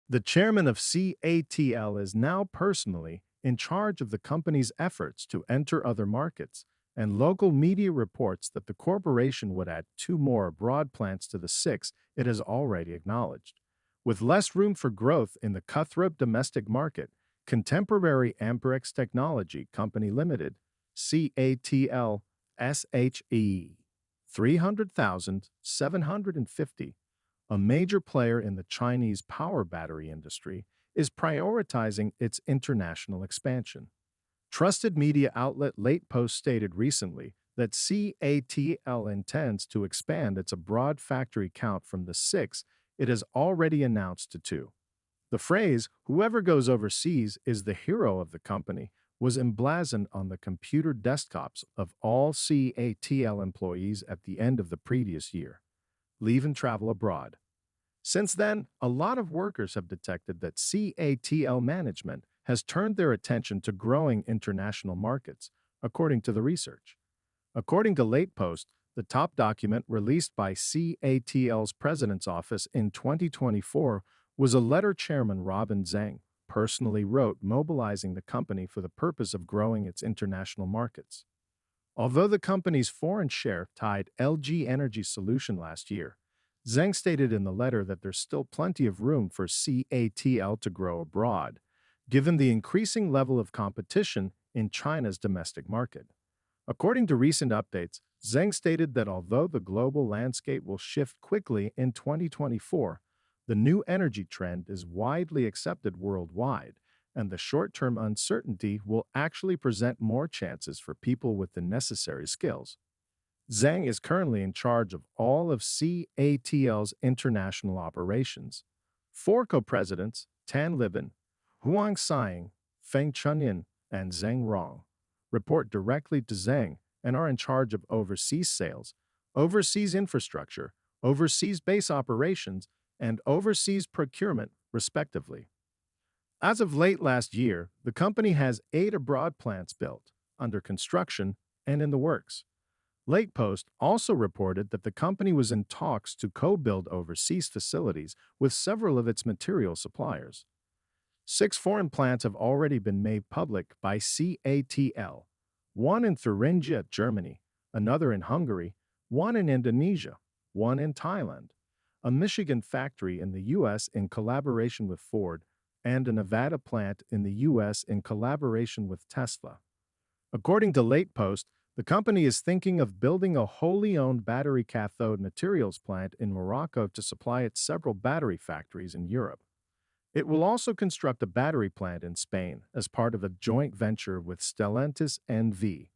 The chairman of CATL is now personally in charge of the company's efforts to enter other markets, and local media reports that the corporation would add two more abroad plants to the six it has already acknowledged. With less room for growth in the cutthroat domestic market, contemporary Amperex Technology Co Ltd, CATL SHE 300,750, a major player in the Chinese power battery industry, is prioritizing its international expansion. Trusted media outlet LatePost stated recently that CATL intends to expand its abroad factory count from the six it has already announced to two. The phrase, "whoever goes overseas is the hero of the company," was emblazoned on the computer desktops of all CATL employees at the end of the previous year. Leave and travel abroad. Since then, a lot of workers have detected that CATL management has turned their attention to growing international markets, according to the research. According to LatePost, the top document released by CATL's president's office in 2024 was a letter Chairman Robin Zhang personally wrote mobilizing the company for the purpose of growing its international markets. Although the company's foreign share tied LG Energy Solution last year, Zhang stated in the letter that there's still plenty of room for CATL to grow abroad, given the increasing level of competition in China's domestic market. According to recent updates, Zhang stated that although the global landscape will shift quickly in 2024, the new energy trend is widely accepted worldwide, and the short-term uncertainty will actually present more chances for people with the necessary skills. Zhang is currently in charge of all of CATL's international operations. Four co-presidents, Tan Libin, Huang Xiang, Feng Chunyan, and Zheng Rong, report directly to Zhang and are in charge of overseas sales, overseas infrastructure, overseas base operations, and overseas procurement, respectively. As of late last year, the company has 8 abroad plants built, under construction, and in the works. LatePost also reported that the company was in talks to co-build overseas facilities with several of its material suppliers. 6 foreign plants have already been made public by CATL, one in Thuringia, Germany, another in Hungary, one in Indonesia, one in Thailand, a Michigan factory in the U.S. in collaboration with Ford, and a Nevada plant in the U.S. in collaboration with Tesla. According to LatePost, the company is thinking of building a wholly owned battery cathode materials plant in Morocco to supply its several battery factories in Europe. It will also construct a battery plant in Spain as part of a joint venture with Stellantis NV.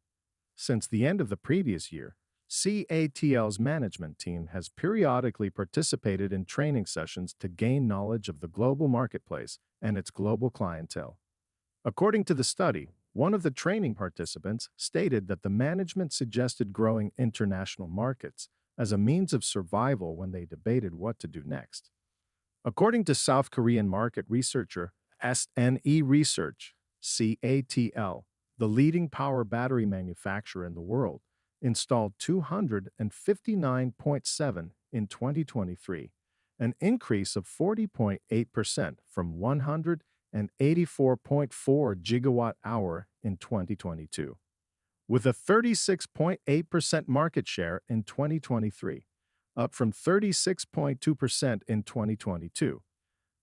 Since the end of the previous year, CATL's management team has periodically participated in training sessions to gain knowledge of the global marketplace and its global clientele. According to the study, one of the training participants stated that the management suggested growing international markets as a means of survival when they debated what to do next. According to South Korean market researcher SNE Research, CATL, the leading power battery manufacturer in the world, installed 259.7 in 2023, an increase of 40.8% from 184.4 gigawatt-hour in 2022. With a 36.8% market share in 2023, up from 36.2% in 2022.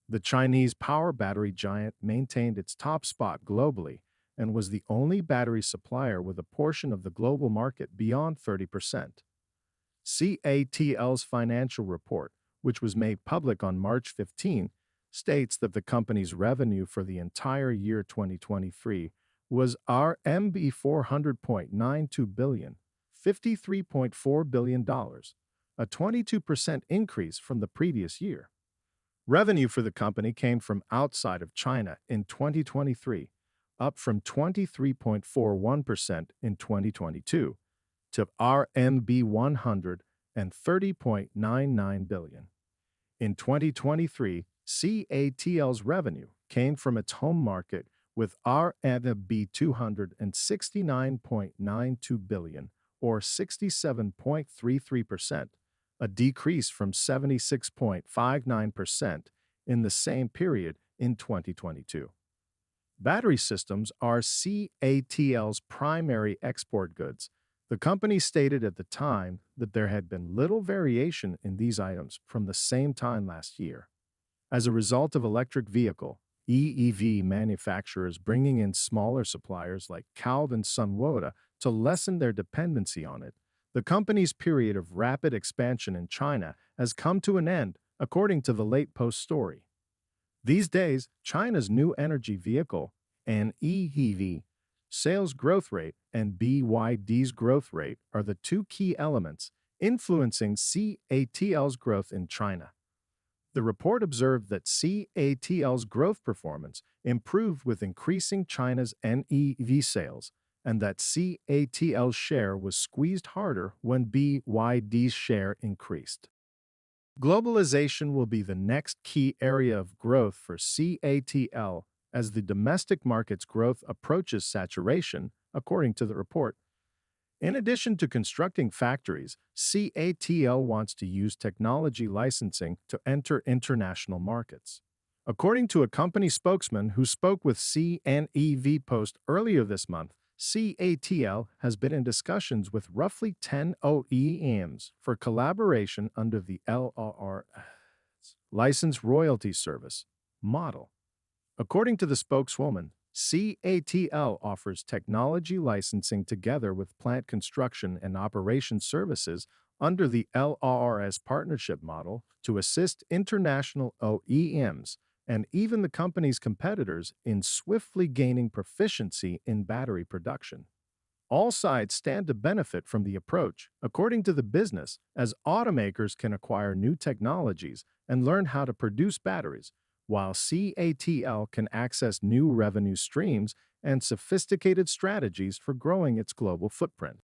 The Chinese power battery giant maintained its top spot globally and was the only battery supplier with a portion of the global market beyond 30%. CATL's financial report, which was made public on March 15, states that the company's revenue for the entire year 2023 was RMB 400.92 billion, $53.4 billion, a 22% increase from the previous year. Revenue for the company came from outside of China in 2023, up from 23.41% in 2022 to RMB 130.99 billion. In 2023, CATL's revenue came from its home market with RMB 269.92 billion, or 67.33%, a decrease from 76.59% in the same period in 2022. Battery systems are CATL's primary export goods. The company stated at the time that there had been little variation in these items from the same time last year. As a result of electric vehicle, EEV manufacturers bringing in smaller suppliers like CATL and Sunwoda to lessen their dependency on it, the company's period of rapid expansion in China has come to an end, according to the LatePost story. These days, China's new energy vehicle, and EEV, sales growth rate and BYD's growth rate are the two key elements influencing CATL's growth in China. The report observed that CATL's growth performance improved with increasing China's NEV sales, and that CATL's share was squeezed harder when BYD's share increased. Globalization will be the next key area of growth for CATL as the domestic market's growth approaches saturation, according to the report. In addition to constructing factories, CATL wants to use technology licensing to enter international markets. According to a company spokesman who spoke with LatePost earlier this month, CATL has been in discussions with roughly 10 OEMs for collaboration under the LRS License Royalty Service model. According to the spokeswoman, CATL offers technology licensing together with plant construction and operation services under the LRS partnership model to assist international OEMs and even the company's competitors in swiftly gaining proficiency in battery production. All sides stand to benefit from the approach, according to the business, as automakers can acquire new technologies and learn how to produce batteries, while CATL can access new revenue streams and sophisticated strategies for growing its global footprint.